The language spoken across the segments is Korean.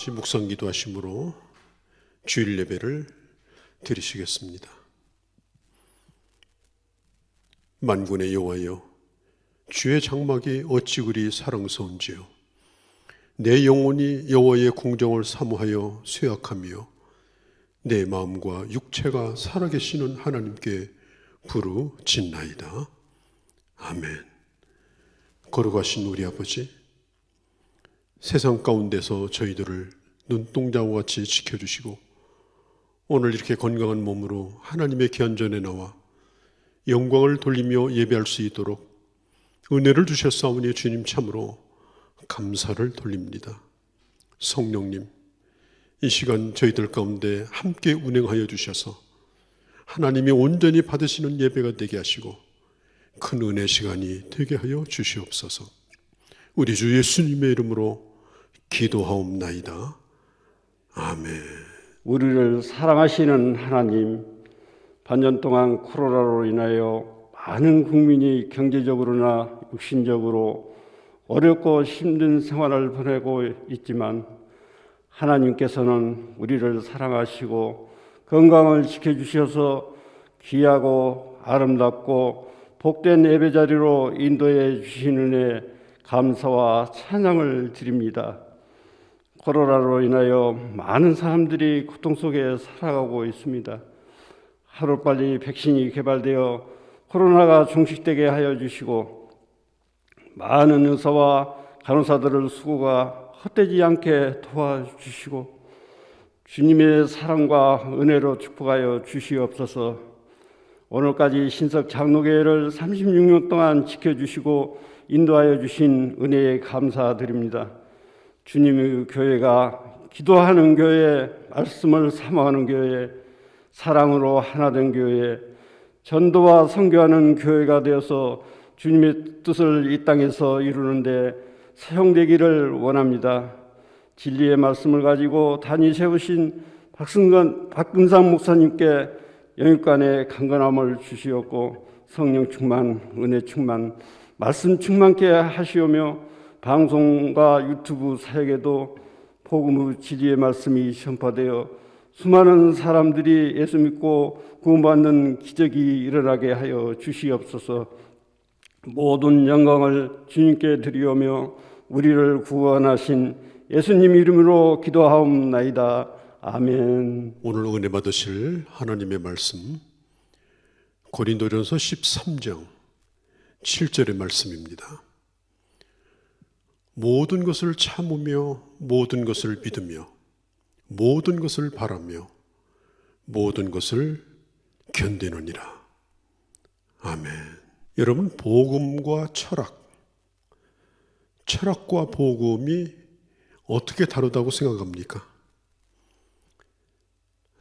같이 묵상기도 하심으로 주일 예배를 드리시겠습니다. 만군의 여호와여, 주의 장막이 어찌 그리 사랑스러운지요. 내 영혼이 여호와의 궁정을 사모하여 쇠약하며 내 마음과 육체가 살아계시는 하나님께 부르짖나이다. 아멘. 걸어가신 우리 아버지, 세상 가운데서 저희들을 눈동자와 같이 지켜주시고 오늘 이렇게 건강한 몸으로 하나님의 귀한 전에 나와 영광을 돌리며 예배할 수 있도록 은혜를 주셨사오니 주님 참으로 감사를 돌립니다. 성령님, 이 시간 저희들 가운데 함께 운행하여 주셔서 하나님이 온전히 받으시는 예배가 되게 하시고 큰 은혜 시간이 되게 하여 주시옵소서. 우리 주 예수님의 이름으로 기도하옵나이다. 아멘. 우리를 사랑하시는 하나님, 반년 동안 코로나로 인하여 많은 국민이 경제적으로나 육신적으로 어렵고 힘든 생활을 보내고 있지만 하나님께서는 우리를 사랑하시고 건강을 지켜주셔서 귀하고 아름답고 복된 예배 자리로 인도해 주시는 은혜 감사와 찬양을 드립니다. 코로나로 인하여 많은 사람들이 고통 속에 살아가고 있습니다. 하루빨리 백신이 개발되어 코로나가 종식되게 하여 주시고 많은 의사와 간호사들의 수고가 헛되지 않게 도와주시고 주님의 사랑과 은혜로 축복하여 주시옵소서. 오늘까지 신석 장로교회를 36년 동안 지켜주시고 인도하여 주신 은혜에 감사드립니다. 주님의 교회가 기도하는 교회, 말씀을 사모하는 교회, 사랑으로 하나 된 교회, 전도와 선교하는 교회가 되어서 주님의 뜻을 이 땅에서 이루는데 사용되기를 원합니다. 진리의 말씀을 가지고 단위 세우신 박근상 목사님께 영육간의 강건함을 주시었고 성령 충만, 은혜 충만, 말씀 충만케 하시오며 방송과 유튜브 사역에도 복음의 진리의 말씀이 전파되어 수많은 사람들이 예수 믿고 구원받는 기적이 일어나게 하여 주시옵소서. 모든 영광을 주님께 드리오며 우리를 구원하신 예수님 이름으로 기도하옵나이다. 아멘. 오늘 은혜 받으실 하나님의 말씀 고린도전서 13장 7절의 말씀입니다. 모든 것을 참으며 모든 것을 믿으며 모든 것을 바라며 모든 것을 견디느니라. 아멘. 여러분, 복음과 철학과 복음이 어떻게 다르다고 생각합니까?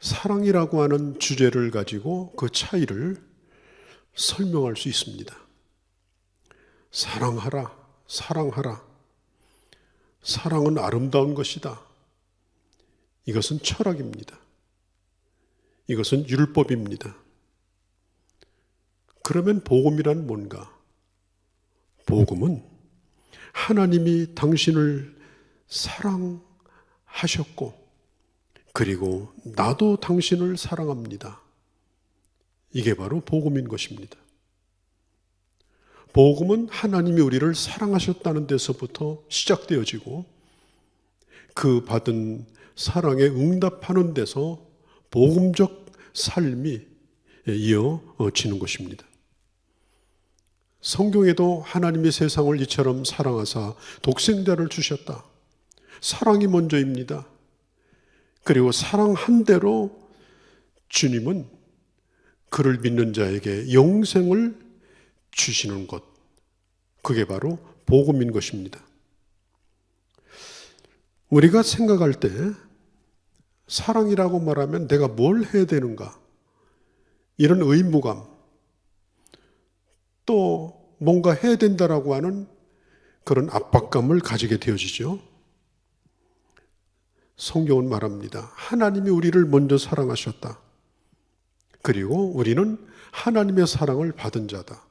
사랑이라고 하는 주제를 가지고 그 차이를 설명할 수 있습니다. 사랑하라, 사랑하라. 사랑은 아름다운 것이다. 이것은 철학입니다. 이것은 율법입니다. 그러면 복음이란 뭔가? 복음은 하나님이 당신을 사랑하셨고 그리고 나도 당신을 사랑합니다. 이게 바로 복음인 것입니다. 복음은 하나님이 우리를 사랑하셨다는 데서부터 시작되어지고 그 받은 사랑에 응답하는 데서 복음적 삶이 이어지는 것입니다. 성경에도 하나님이 세상을 이처럼 사랑하사 독생자를 주셨다. 사랑이 먼저입니다. 그리고 사랑한 대로 주님은 그를 믿는 자에게 영생을 주시는 것, 그게 바로 복음인 것입니다. 우리가 생각할 때 사랑이라고 말하면 내가 뭘 해야 되는가, 이런 의무감, 또 뭔가 해야 된다라고 하는 그런 압박감을 가지게 되어지죠. 성경은 말합니다. 하나님이 우리를 먼저 사랑하셨다. 그리고 우리는 하나님의 사랑을 받은 자다.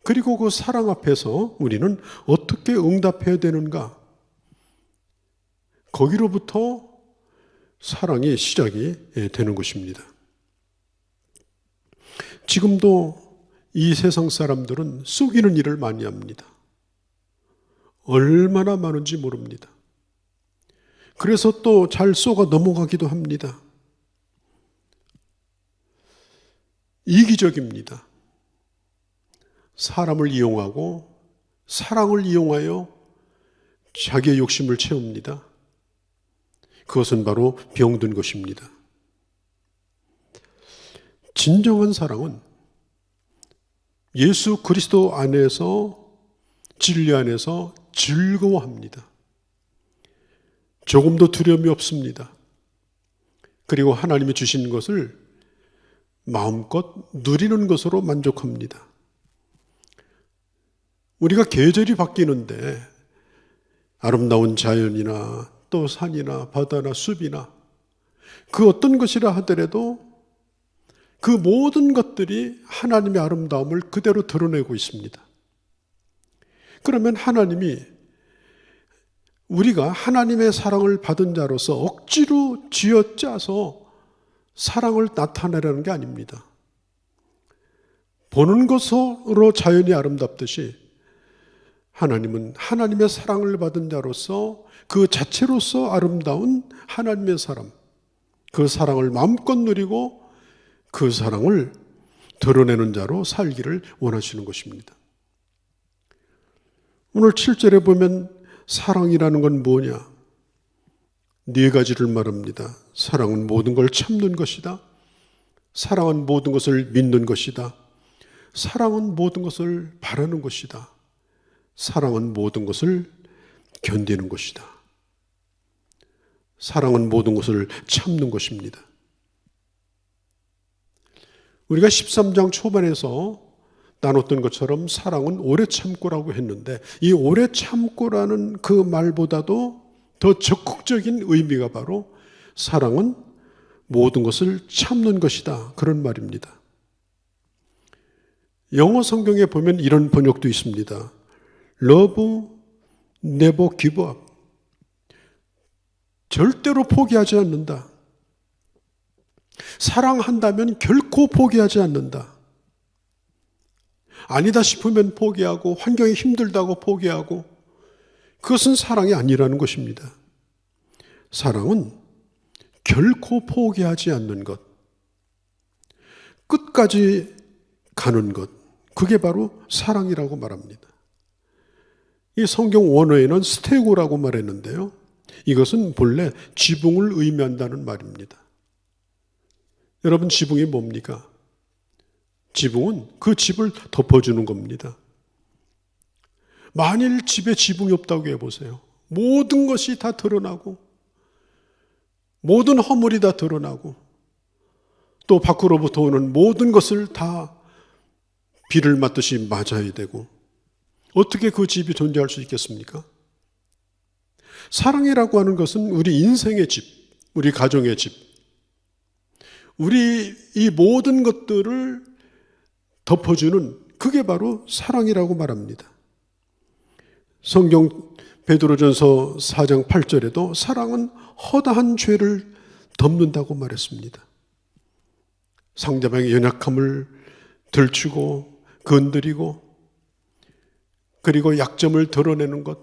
그리고 그 사랑 앞에서 우리는 어떻게 응답해야 되는가? 거기로부터 사랑의 시작이 되는 것입니다. 지금도 이 세상 사람들은 속이는 일을 많이 합니다. 얼마나 많은지 모릅니다. 그래서 또 잘 속아 넘어가기도 합니다. 이기적입니다. 사람을 이용하고 사랑을 이용하여 자기의 욕심을 채웁니다. 그것은 바로 병든 것입니다. 진정한 사랑은 예수 그리스도 안에서, 진리 안에서 즐거워합니다. 조금도 두려움이 없습니다. 그리고 하나님이 주신 것을 마음껏 누리는 것으로 만족합니다. 우리가 계절이 바뀌는데 아름다운 자연이나 또 산이나 바다나 숲이나 그 어떤 것이라 하더라도 그 모든 것들이 하나님의 아름다움을 그대로 드러내고 있습니다. 그러면 하나님이 우리가 하나님의 사랑을 받은 자로서 억지로 쥐어짜서 사랑을 나타내라는 게 아닙니다. 보는 것으로 자연이 아름답듯이 하나님은 하나님의 사랑을 받은 자로서 그 자체로서 아름다운 하나님의 사람, 그 사랑을 마음껏 누리고 그 사랑을 드러내는 자로 살기를 원하시는 것입니다. 오늘 7절에 보면 사랑이라는 건 뭐냐? 네 가지를 말합니다. 사랑은 모든 걸 참는 것이다. 사랑은 모든 것을 믿는 것이다. 사랑은 모든 것을 바라는 것이다. 사랑은 모든 것을 견디는 것이다. 사랑은 모든 것을 참는 것입니다. 우리가 13장 초반에서 나눴던 것처럼 사랑은 오래 참고라고 했는데 이 오래 참고라는 그 말보다도 더 적극적인 의미가 바로 사랑은 모든 것을 참는 것이다. 그런 말입니다. 영어 성경에 보면 이런 번역도 있습니다. Love never give up. 절대로 포기하지 않는다. 사랑한다면 결코 포기하지 않는다. 아니다 싶으면 포기하고 환경이 힘들다고 포기하고 그것은 사랑이 아니라는 것입니다. 사랑은 결코 포기하지 않는 것, 끝까지 가는 것, 그게 바로 사랑이라고 말합니다. 이 성경 원어에는 스테고라고 말했는데요. 이것은 본래 지붕을 의미한다는 말입니다. 여러분, 지붕이 뭡니까? 지붕은 그 집을 덮어주는 겁니다. 만일 집에 지붕이 없다고 해보세요. 모든 것이 다 드러나고 모든 허물이 다 드러나고 또 밖으로부터 오는 모든 것을 다 비를 맞듯이 맞아야 되고 어떻게 그 집이 존재할 수 있겠습니까? 사랑이라고 하는 것은 우리 인생의 집, 우리 가정의 집, 우리 이 모든 것들을 덮어주는 그게 바로 사랑이라고 말합니다. 성경 베드로전서 4장 8절에도 사랑은 허다한 죄를 덮는다고 말했습니다. 상대방의 연약함을 들추고 건드리고 그리고 약점을 드러내는 것,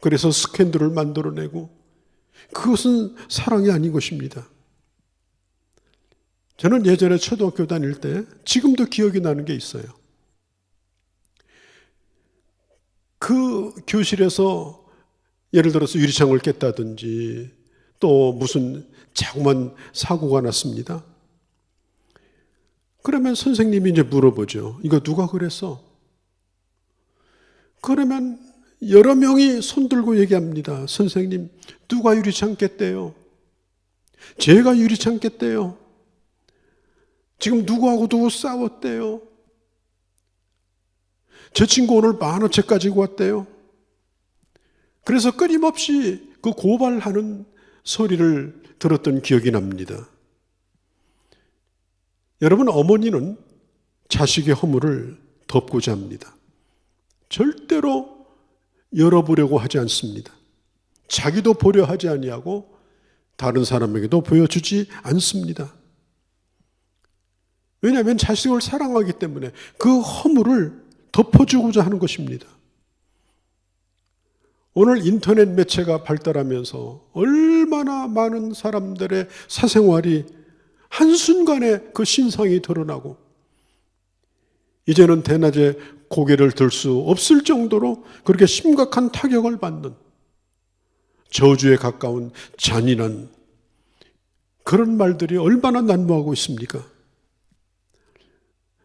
그래서 스캔들을 만들어내고 그것은 사랑이 아닌 것입니다. 저는 예전에 초등학교 다닐 때 지금도 기억이 나는 게 있어요. 그 교실에서 예를 들어서 유리창을 깼다든지 또 무슨 자그만 사고가 났습니다. 그러면 선생님이 이제 물어보죠. 이거 누가 그랬어? 그러면 여러 명이 손들고 얘기합니다. 선생님, 누가 유리창 깼대요? 제가 유리창 깼대요. 지금 누구하고 누구 싸웠대요? 제 친구 오늘 만원책 가지고 왔대요. 그래서 끊임없이 그 고발하는 소리를 들었던 기억이 납니다. 여러분, 어머니는 자식의 허물을 덮고자 합니다. 절대로 열어보려고 하지 않습니다. 자기도 보려 하지 아니하고 다른 사람에게도 보여주지 않습니다. 왜냐하면 자식을 사랑하기 때문에 그 허물을 덮어주고자 하는 것입니다. 오늘 인터넷 매체가 발달하면서 얼마나 많은 사람들의 사생활이 한순간에 그 신상이 드러나고 이제는 대낮에 고개를 들 수 없을 정도로 그렇게 심각한 타격을 받는 저주에 가까운 잔인한 그런 말들이 얼마나 난무하고 있습니까?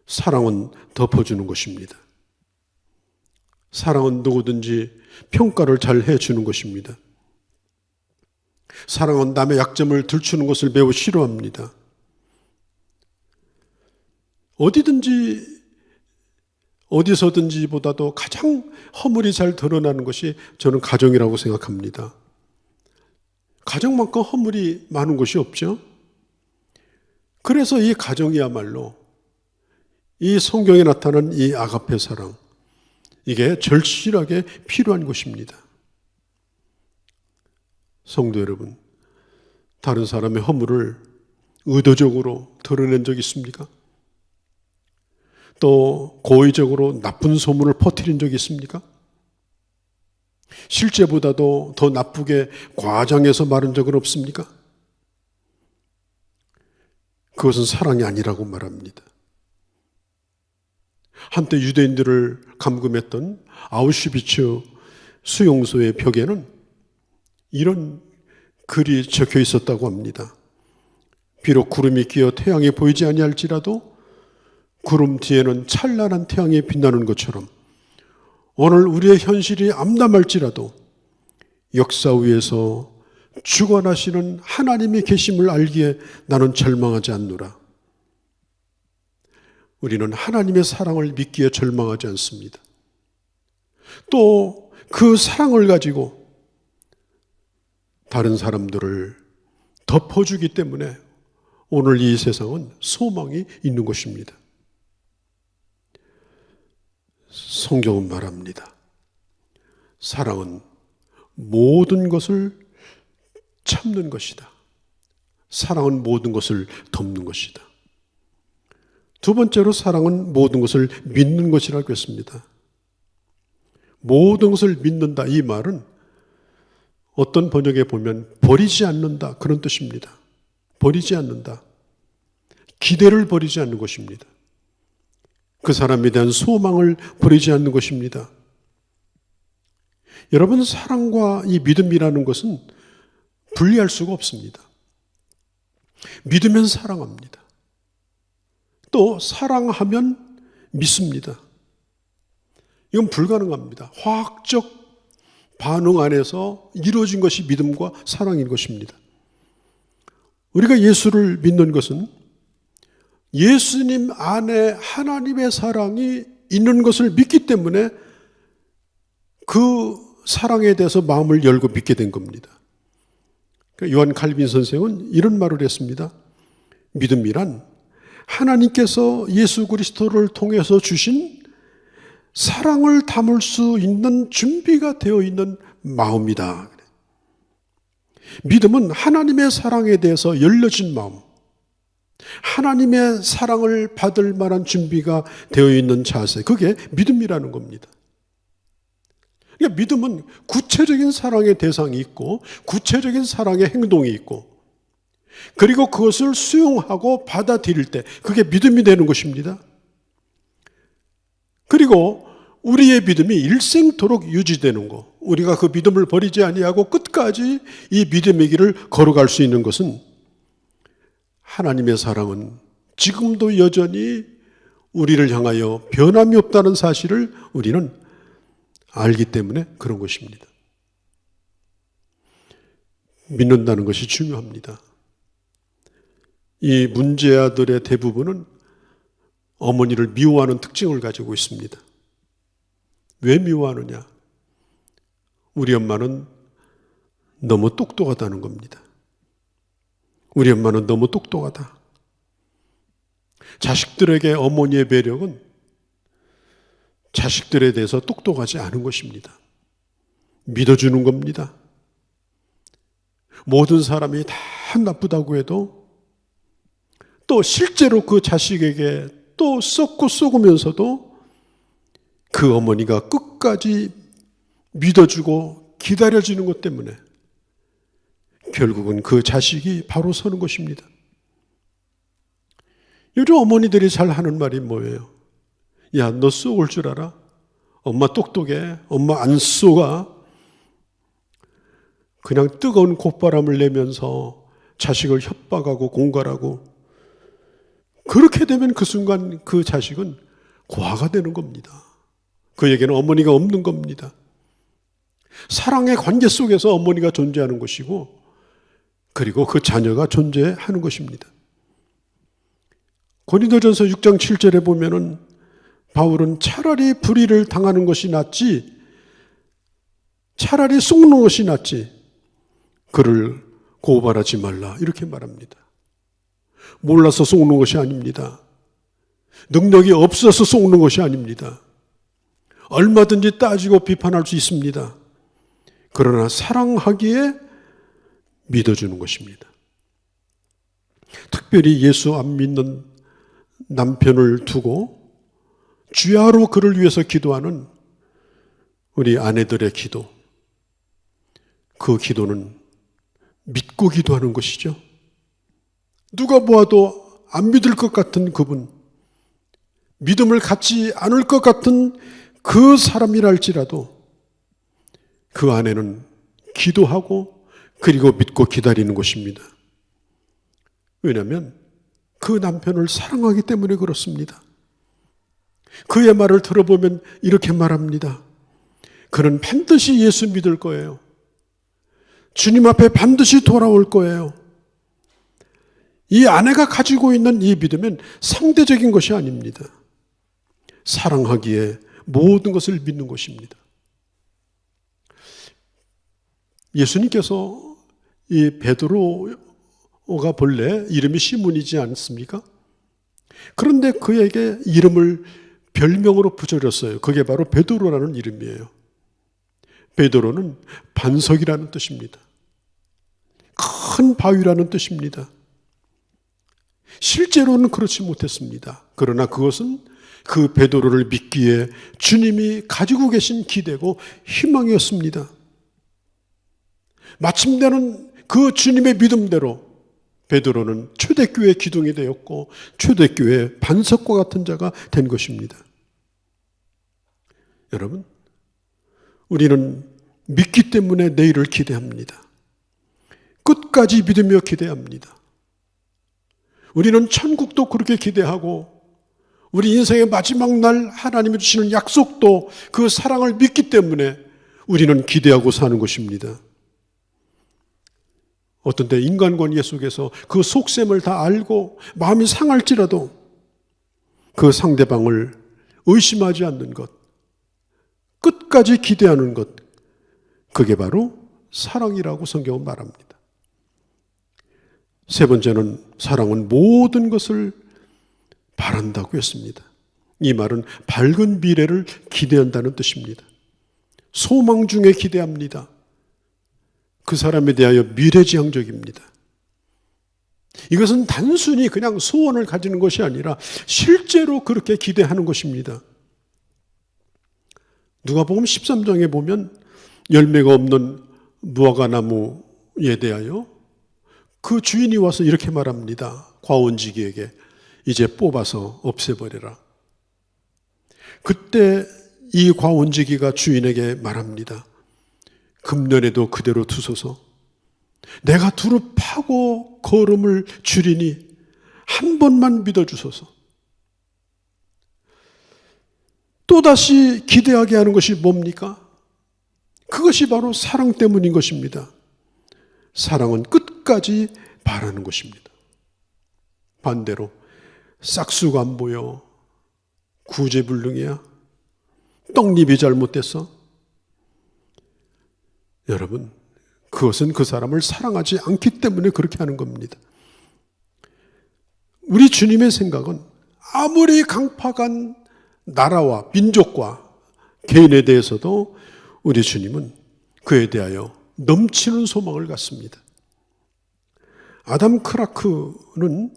사랑은 덮어주는 것입니다. 사랑은 누구든지 평가를 잘 해주는 것입니다. 사랑은 남의 약점을 들추는 것을 매우 싫어합니다. 어디서든지보다도 가장 허물이 잘 드러나는 것이 저는 가정이라고 생각합니다. 가정만큼 허물이 많은 것이 없죠. 그래서 이 가정이야말로 이 성경에 나타난 이 아가페 사랑, 이게 절실하게 필요한 것입니다. 성도 여러분, 다른 사람의 허물을 의도적으로 드러낸 적 있습니까? 또 고의적으로 나쁜 소문을 퍼뜨린 적이 있습니까? 실제보다도 더 나쁘게 과장해서 말한 적은 없습니까? 그것은 사랑이 아니라고 말합니다. 한때 유대인들을 감금했던 아우슈비츠 수용소의 벽에는 이런 글이 적혀 있었다고 합니다. 비록 구름이 끼어 태양이 보이지 아니할지라도 구름 뒤에는 찬란한 태양이 빛나는 것처럼 오늘 우리의 현실이 암담할지라도 역사 위에서 주관하시는 하나님의 계심을 알기에 나는 절망하지 않노라. 우리는 하나님의 사랑을 믿기에 절망하지 않습니다. 또 그 사랑을 가지고 다른 사람들을 덮어주기 때문에 오늘 이 세상은 소망이 있는 것입니다. 성경은 말합니다. 사랑은 모든 것을 참는 것이다. 사랑은 모든 것을 덮는 것이다. 두 번째로 사랑은 모든 것을 믿는 것이라고 했습니다. 모든 것을 믿는다, 이 말은 어떤 번역에 보면 버리지 않는다, 그런 뜻입니다. 버리지 않는다. 기대를 버리지 않는 것입니다. 그 사람에 대한 소망을 버리지 않는 것입니다. 여러분, 사랑과 이 믿음이라는 것은 분리할 수가 없습니다. 믿으면 사랑합니다. 또 사랑하면 믿습니다. 이건 불가능합니다. 화학적 반응 안에서 이루어진 것이 믿음과 사랑인 것입니다. 우리가 예수를 믿는 것은 예수님 안에 하나님의 사랑이 있는 것을 믿기 때문에 그 사랑에 대해서 마음을 열고 믿게 된 겁니다. 요한 칼빈 선생은 이런 말을 했습니다. 믿음이란 하나님께서 예수 그리스도를 통해서 주신 사랑을 담을 수 있는 준비가 되어 있는 마음이다. 믿음은 하나님의 사랑에 대해서 열려진 마음, 하나님의 사랑을 받을 만한 준비가 되어 있는 자세, 그게 믿음이라는 겁니다. 그러니까 믿음은 구체적인 사랑의 대상이 있고 구체적인 사랑의 행동이 있고 그리고 그것을 수용하고 받아들일 때 그게 믿음이 되는 것입니다. 그리고 우리의 믿음이 일생토록 유지되는 것, 우리가 그 믿음을 버리지 아니하고 끝까지 이 믿음의 길을 걸어갈 수 있는 것은 하나님의 사랑은 지금도 여전히 우리를 향하여 변함이 없다는 사실을 우리는 알기 때문에 그런 것입니다. 믿는다는 것이 중요합니다. 이 문제아들의 대부분은 어머니를 미워하는 특징을 가지고 있습니다. 왜 미워하느냐? 우리 엄마는 너무 똑똑하다는 겁니다. 우리 엄마는 너무 똑똑하다. 자식들에게 어머니의 매력은 자식들에 대해서 똑똑하지 않은 것입니다. 믿어주는 겁니다. 모든 사람이 다 나쁘다고 해도 또 실제로 그 자식에게 또 썩고 썩으면서도 그 어머니가 끝까지 믿어주고 기다려주는 것 때문에 결국은 그 자식이 바로 서는 것입니다. 요즘 어머니들이 잘 하는 말이 뭐예요? 야, 너 쏘을 줄 알아? 엄마 똑똑해. 엄마 안 쏘가. 그냥 뜨거운 콧바람을 내면서 자식을 협박하고 공갈하고, 그렇게 되면 그 순간 그 자식은 고아가 되는 겁니다. 그에게는 어머니가 없는 겁니다. 사랑의 관계 속에서 어머니가 존재하는 것이고, 그리고 그 자녀가 존재하는 것입니다. 고린도전서 6장 7절에 보면은 바울은 차라리 불의를 당하는 것이 낫지, 차라리 속는 것이 낫지 그를 고발하지 말라, 이렇게 말합니다. 몰라서 속는 것이 아닙니다. 능력이 없어서 속는 것이 아닙니다. 얼마든지 따지고 비판할 수 있습니다. 그러나 사랑하기에 믿어주는 것입니다. 특별히 예수 안 믿는 남편을 두고 주야로 그를 위해서 기도하는 우리 아내들의 기도, 그 기도는 믿고 기도하는 것이죠. 누가 보아도 안 믿을 것 같은 그분, 믿음을 갖지 않을 것 같은 그 사람이랄지라도 그 아내는 기도하고 그리고 믿고 기다리는 것입니다. 왜냐하면 그 남편을 사랑하기 때문에 그렇습니다. 그의 말을 들어보면 이렇게 말합니다. 그는 반드시 예수 믿을 거예요. 주님 앞에 반드시 돌아올 거예요. 이 아내가 가지고 있는 이 믿음은 상대적인 것이 아닙니다. 사랑하기에 모든 것을 믿는 것입니다. 예수님께서 이 베드로가 본래 이름이 시몬이지 않습니까? 그런데 그에게 이름을 별명으로 붙여줬어요. 그게 바로 베드로라는 이름이에요. 베드로는 반석이라는 뜻입니다. 큰 바위라는 뜻입니다. 실제로는 그렇지 못했습니다. 그러나 그것은 그 베드로를 믿기에 주님이 가지고 계신 기대고 희망이었습니다. 마침내는 그 주님의 믿음대로 베드로는 초대교회 기둥이 되었고 초대교회 반석과 같은 자가 된 것입니다. 여러분, 우리는 믿기 때문에 내일을 기대합니다. 끝까지 믿으며 기대합니다. 우리는 천국도 그렇게 기대하고 우리 인생의 마지막 날 하나님이 주시는 약속도 그 사랑을 믿기 때문에 우리는 기대하고 사는 것입니다. 어떤 때 인간 관계 속에서 그 속셈을 다 알고 마음이 상할지라도 그 상대방을 의심하지 않는 것, 끝까지 기대하는 것, 그게 바로 사랑이라고 성경은 말합니다. 세 번째는 사랑은 모든 것을 바란다고 했습니다. 이 말은 밝은 미래를 기대한다는 뜻입니다. 소망 중에 기대합니다. 그 사람에 대하여 미래지향적입니다. 이것은 단순히 그냥 소원을 가지는 것이 아니라 실제로 그렇게 기대하는 것입니다. 누가복음 13장에 보면 열매가 없는 무화과 나무에 대하여 그 주인이 와서 이렇게 말합니다. 과원지기에게 이제 뽑아서 없애버려라. 그때 이 과원지기가 주인에게 말합니다. 금년에도 그대로 두소서. 내가 두루 파고 거름을 줄이니 한 번만 믿어주소서. 또다시 기대하게 하는 것이 뭡니까? 그것이 바로 사랑 때문인 것입니다. 사랑은 끝까지 바라는 것입니다. 반대로 싹수가 안 보여, 구제불능이야, 떡잎이 잘못됐어? 여러분, 그것은 그 사람을 사랑하지 않기 때문에 그렇게 하는 겁니다. 우리 주님의 생각은 아무리 강팍한 나라와 민족과 개인에 대해서도 우리 주님은 그에 대하여 넘치는 소망을 갖습니다. 아담 크라크는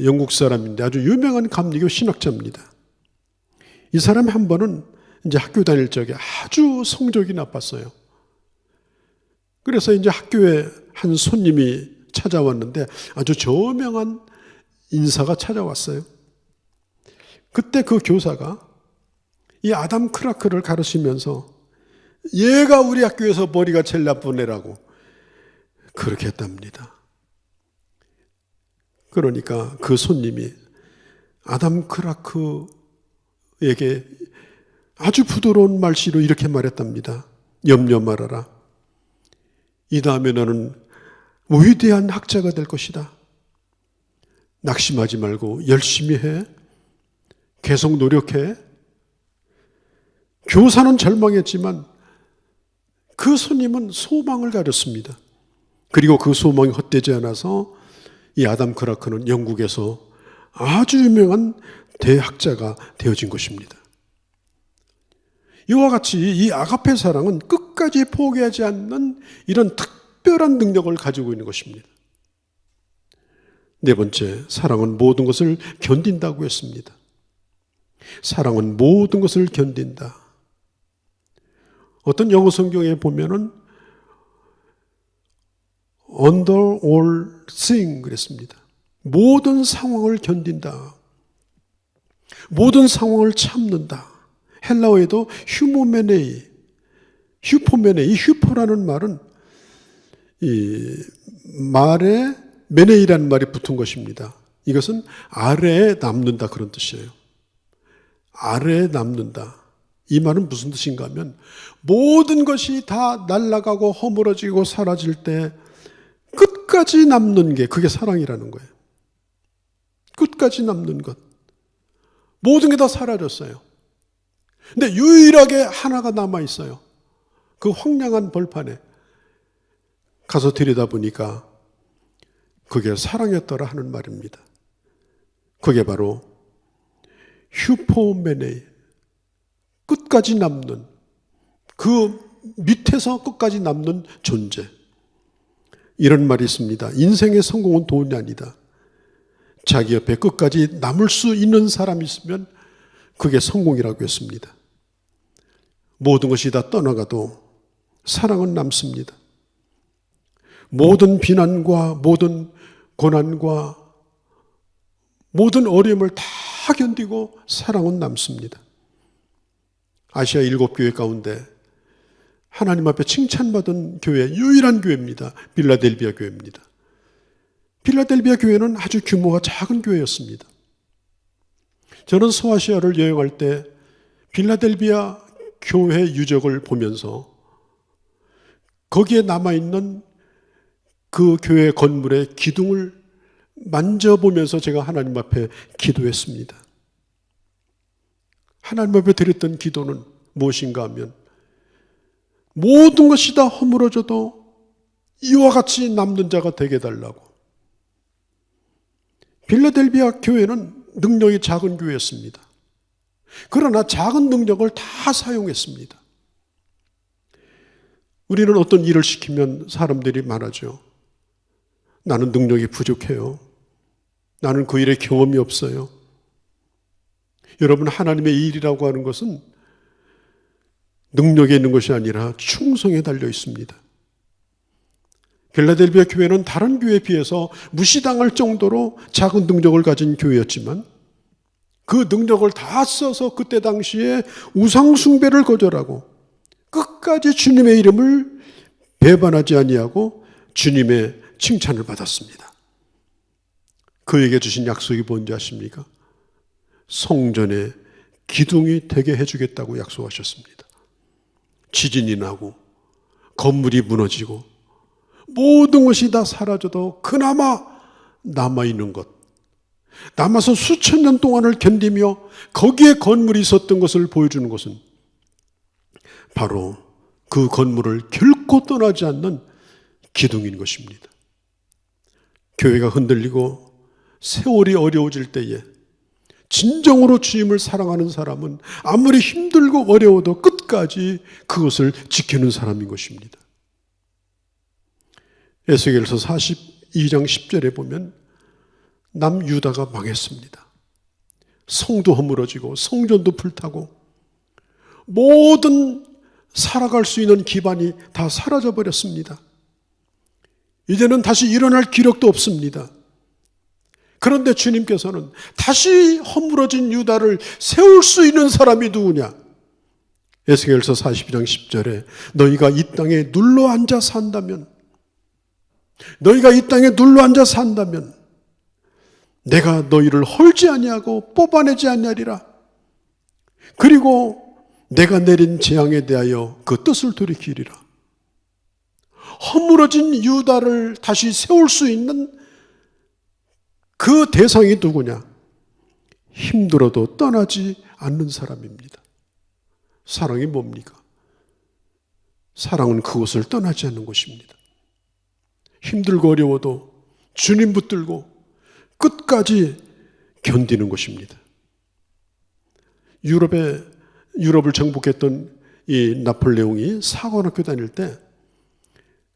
영국 사람인데 아주 유명한 감리교 신학자입니다. 이 사람이 한 번은 이제 학교 다닐 적에 아주 성적이 나빴어요. 그래서 이제 학교에 한 손님이 찾아왔는데 아주 저명한 인사가 찾아왔어요. 그때 그 교사가 이 아담 크라크를 가르치면서 얘가 우리 학교에서 머리가 제일 나쁜 애라고 그렇게 했답니다. 그러니까 그 손님이 아담 크라크에게 아주 부드러운 말씨로 이렇게 말했답니다. 염려 말아라. 이 다음에 너는 위대한 학자가 될 것이다. 낙심하지 말고 열심히 해. 계속 노력해. 교사는 절망했지만 그 손님은 소망을 가졌습니다. 그리고 그 소망이 헛되지 않아서 이 아담 크라크는 영국에서 아주 유명한 대학자가 되어진 것입니다. 이와 같이 이 아가페 사랑은 끝까지 포기하지 않는 이런 특별한 능력을 가지고 있는 것입니다. 네 번째, 사랑은 모든 것을 견딘다고 했습니다. 사랑은 모든 것을 견딘다. 어떤 영어 성경에 보면은 under all thing 그랬습니다. 모든 상황을 견딘다. 모든 상황을 참는다. 헬라어에도 휴포메네이, 이 휴포라는 말은 이 말에 메네이라는 말이 붙은 것입니다. 이것은 아래에 남는다 그런 뜻이에요. 아래에 남는다. 이 말은 무슨 뜻인가 하면 모든 것이 다 날아가고 허물어지고 사라질 때 끝까지 남는 게 그게 사랑이라는 거예요. 끝까지 남는 것. 모든 게 다 사라졌어요. 근데 유일하게 하나가 남아있어요. 그 황량한 벌판에 가서 들여다보니까 그게 사랑이었더라 하는 말입니다. 그게 바로 휴포메네, 끝까지 남는, 그 밑에서 끝까지 남는 존재. 이런 말이 있습니다. 인생의 성공은 돈이 아니다. 자기 옆에 끝까지 남을 수 있는 사람이 있으면 그게 성공이라고 했습니다. 모든 것이 다 떠나가도 사랑은 남습니다. 모든 비난과 모든 고난과 모든 어려움을 다 견디고 사랑은 남습니다. 아시아 7교회 가운데 하나님 앞에 칭찬받은 교회, 유일한 교회입니다. 빌라델비아 교회입니다. 빌라델비아 교회는 아주 규모가 작은 교회였습니다. 저는 소아시아를 여행할 때 빌라델비아 교회 유적을 보면서 거기에 남아있는 그 교회 건물의 기둥을 만져보면서 제가 하나님 앞에 기도했습니다. 하나님 앞에 드렸던 기도는 무엇인가 하면 모든 것이 다 허물어져도 이와 같이 남는 자가 되게 해달라고. 빌라델비아 교회는 능력이 작은 교회였습니다. 그러나 작은 능력을 다 사용했습니다. 우리는 어떤 일을 시키면 사람들이 말하죠. 나는 능력이 부족해요. 나는 그 일에 경험이 없어요. 여러분, 하나님의 일이라고 하는 것은 능력에 있는 것이 아니라 충성에 달려 있습니다. 빌라델비아 교회는 다른 교회에 비해서 무시당할 정도로 작은 능력을 가진 교회였지만 그 능력을 다 써서 그때 당시에 우상 숭배를 거절하고 끝까지 주님의 이름을 배반하지 아니하고 주님의 칭찬을 받았습니다. 그에게 주신 약속이 뭔지 아십니까? 성전에 기둥이 되게 해주겠다고 약속하셨습니다. 지진이 나고 건물이 무너지고 모든 것이 다 사라져도 그나마 남아있는 것, 남아서 수천 년 동안을 견디며 거기에 건물이 있었던 것을 보여주는 것은 바로 그 건물을 결코 떠나지 않는 기둥인 것입니다. 교회가 흔들리고 세월이 어려워질 때에 진정으로 주님을 사랑하는 사람은 아무리 힘들고 어려워도 끝까지 그것을 지키는 사람인 것입니다. 에스겔서 42장 10절에 보면 남유다가 망했습니다. 성도 허물어지고 성전도 불타고 모든 살아갈 수 있는 기반이 다 사라져버렸습니다. 이제는 다시 일어날 기력도 없습니다. 그런데 주님께서는 다시 허물어진 유다를 세울 수 있는 사람이 누구냐? 에스겔서 42장 10절에 너희가 이 땅에 눌러앉아 산다면, 너희가 이 땅에 눌러앉아 산다면 내가 너희를 헐지 아니하고 뽑아내지 아니하리라. 그리고 내가 내린 재앙에 대하여 그 뜻을 돌이키리라. 허물어진 유다를 다시 세울 수 있는 그 대상이 누구냐? 힘들어도 떠나지 않는 사람입니다. 사랑이 뭡니까? 사랑은 그곳을 떠나지 않는 것입니다. 힘들고 어려워도 주님 붙들고 끝까지 견디는 것입니다. 유럽을 정복했던 이 나폴레옹이 사관학교 다닐 때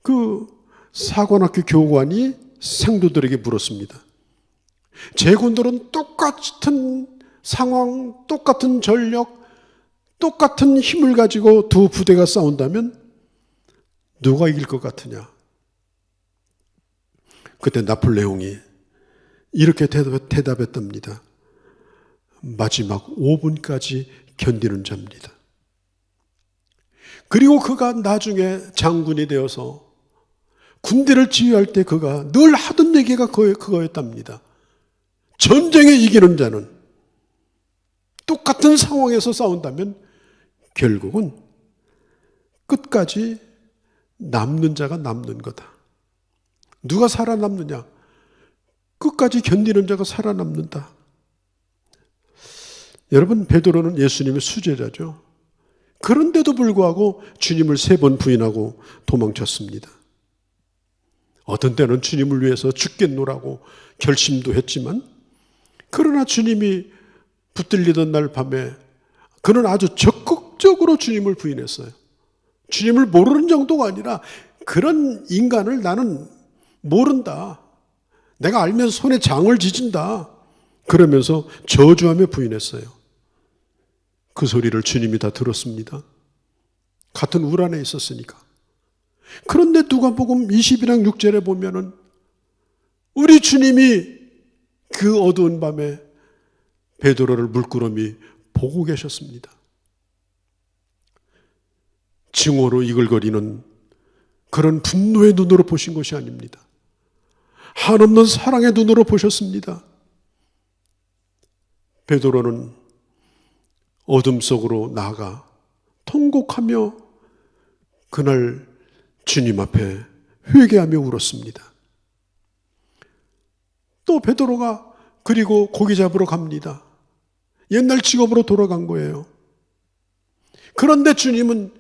그 사관학교 교관이 생도들에게 물었습니다. 제군들은 똑같은 상황, 똑같은 전력, 똑같은 힘을 가지고 두 부대가 싸운다면 누가 이길 것 같으냐? 그때 나폴레옹이 이렇게 대답했답니다. 마지막 5분까지 견디는 자입니다. 그리고 그가 나중에 장군이 되어서 군대를 지휘할 때 그가 늘 하던 얘기가 그거였답니다. 전쟁에 이기는 자는 똑같은 상황에서 싸운다면 결국은 끝까지 남는 자가 남는 거다. 누가 살아남느냐? 끝까지 견디는 자가 살아남는다. 여러분, 베드로는 예수님의 수제자죠. 그런데도 불구하고 주님을 3번 부인하고 도망쳤습니다. 어떤 때는 주님을 위해서 죽겠노라고 결심도 했지만, 그러나 주님이 붙들리던 날 밤에 그는 아주 적극적으로 주님을 부인했어요. 주님을 모르는 정도가 아니라 그런 인간을 나는 모른다. 내가 알면 손에 장을 지진다. 그러면서 저주하며 부인했어요. 그 소리를 주님이 다 들었습니다. 같은 울 안에 있었으니까. 그런데 누가복음 22장 6절에 보면은 우리 주님이 그 어두운 밤에 베드로를 물끄러미 보고 계셨습니다. 증오로 이글거리는 그런 분노의 눈으로 보신 것이 아닙니다. 한없는 사랑의 눈으로 보셨습니다. 베드로는 어둠 속으로 나아가 통곡하며 그날 주님 앞에 회개하며 울었습니다. 또 베드로가 그리고 고기 잡으러 갑니다. 옛날 직업으로 돌아간 거예요. 그런데 주님은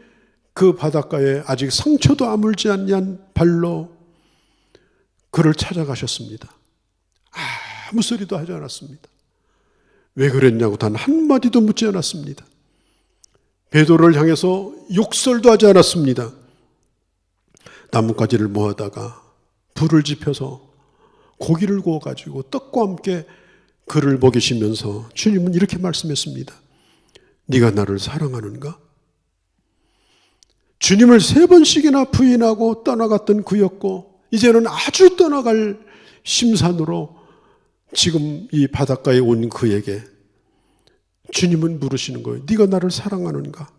그 바닷가에 아직 상처도 아물지 않는 발로 그를 찾아가셨습니다. 아무 소리도 하지 않았습니다. 왜 그랬냐고 단 한마디도 묻지 않았습니다. 베드로를 향해서 욕설도 하지 않았습니다. 나뭇가지를 모아다가 불을 지펴서 고기를 구워가지고 떡과 함께 그를 먹이시면서 주님은 이렇게 말씀했습니다. 네가 나를 사랑하는가? 주님을 3번씩이나 부인하고 떠나갔던 그였고 이제는 아주 떠나갈 심산으로 지금 이 바닷가에 온 그에게 주님은 물으시는 거예요. 네가 나를 사랑하는가?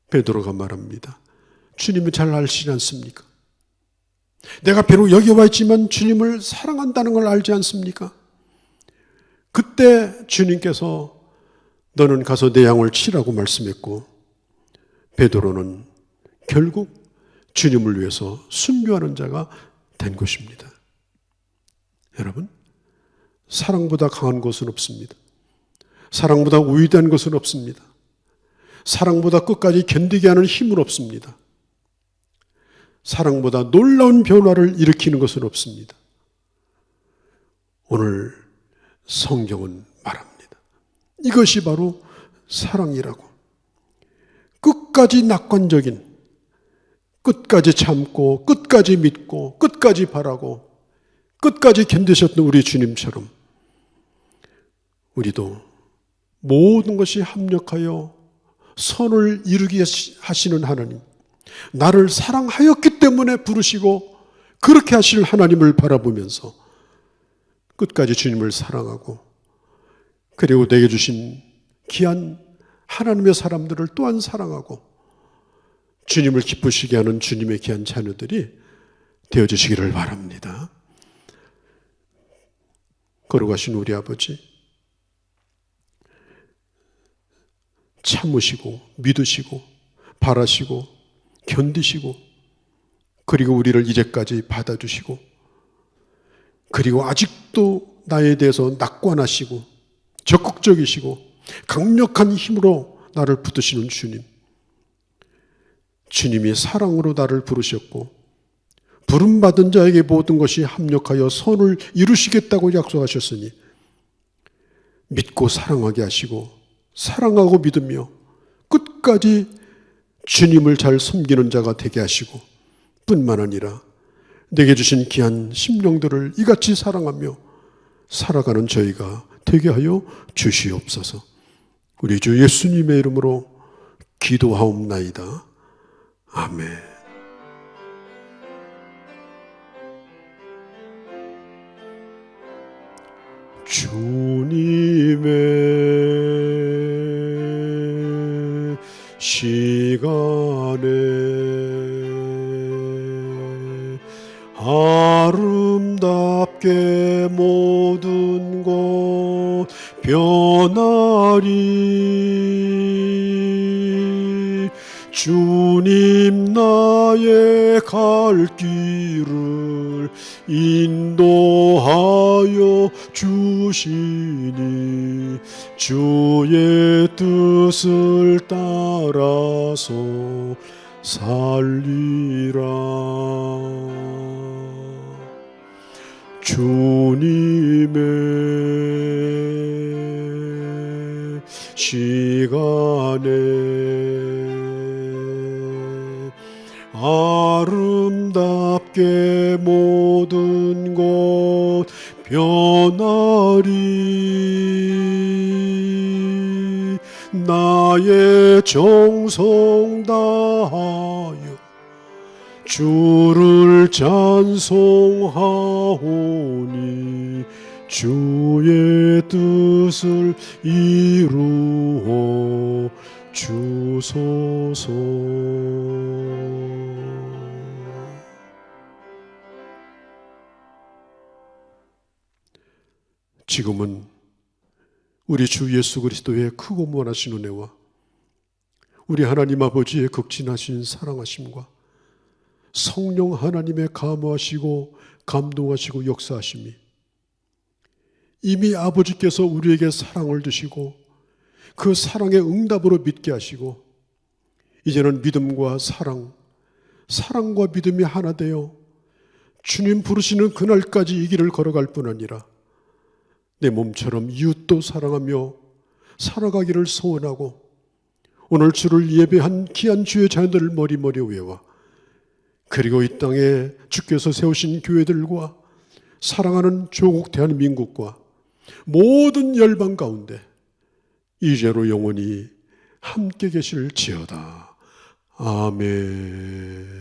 베드로가 말합니다. 주님은 잘 아시지 않습니까? 내가 비록 여기 와 있지만 주님을 사랑한다는 걸 알지 않습니까? 그때 주님께서 너는 가서 내 양을 치라고 말씀했고 베드로는 결국 주님을 위해서 순교하는 자가 된 것입니다. 여러분, 사랑보다 강한 것은 없습니다. 사랑보다 위대한 것은 없습니다. 사랑보다 끝까지 견디게 하는 힘은 없습니다. 사랑보다 놀라운 변화를 일으키는 것은 없습니다. 오늘 성경은 말합니다. 이것이 바로 사랑이라고. 끝까지 낙관적인, 끝까지 참고, 끝까지 믿고, 끝까지 바라고, 끝까지 견디셨던 우리 주님처럼 우리도 모든 것이 합력하여 선을 이루게 하시는 하나님, 나를 사랑하였기 때문에 부르시고 그렇게 하실 하나님을 바라보면서 끝까지 주님을 사랑하고, 그리고 내게 주신 귀한 하나님의 사람들을 또한 사랑하고 주님을 기쁘시게 하는 주님의 귀한 자녀들이 되어주시기를 바랍니다. 걸어가신 우리 아버지, 참으시고 믿으시고 바라시고 견디시고, 그리고 우리를 이제까지 받아주시고, 그리고 아직도 나에 대해서 낙관하시고 적극적이시고 강력한 힘으로 나를 붙드시는 주님, 주님이 사랑으로 나를 부르셨고 부름받은 자에게 모든 것이 합력하여 선을 이루시겠다고 약속하셨으니 믿고 사랑하게 하시고 사랑하고 믿으며 끝까지 주님을 잘 섬기는 자가 되게 하시고, 뿐만 아니라 내게 주신 귀한 심령들을 이같이 사랑하며 살아가는 저희가 되게 하여 주시옵소서. 우리 주 예수님의 이름으로 기도하옵나이다. 아멘. 주님의 시간에 아름답게 모든 것 변하리. 주님 나의 갈 길을 인도하여 주시니 주의 뜻을 따라서 살리라. 주님의 시간에 아름답게 모든 것 변하리. 나의 정성 다하여 주를 찬송하오니 주의 뜻을 이루어 주소서. 지금은 우리 주 예수 그리스도의 크고 무한하신 은혜와 우리 하나님 아버지의 극진하신 사랑하심과 성령 하나님의 감화하시고 감동하시고 역사하심이 이미 아버지께서 우리에게 사랑을 주시고 그 사랑의 응답으로 믿게 하시고, 이제는 믿음과 사랑과 믿음이 하나 되어 주님 부르시는 그날까지 이 길을 걸어갈 뿐 아니라 내 몸처럼 이웃도 사랑하며 살아가기를 소원하고, 오늘 주를 예배한 귀한 주의 자녀들을 머리머리 외워, 그리고 이 땅에 주께서 세우신 교회들과 사랑하는 조국 대한민국과 모든 열방 가운데 이제로 영원히 함께 계실지어다. 아멘.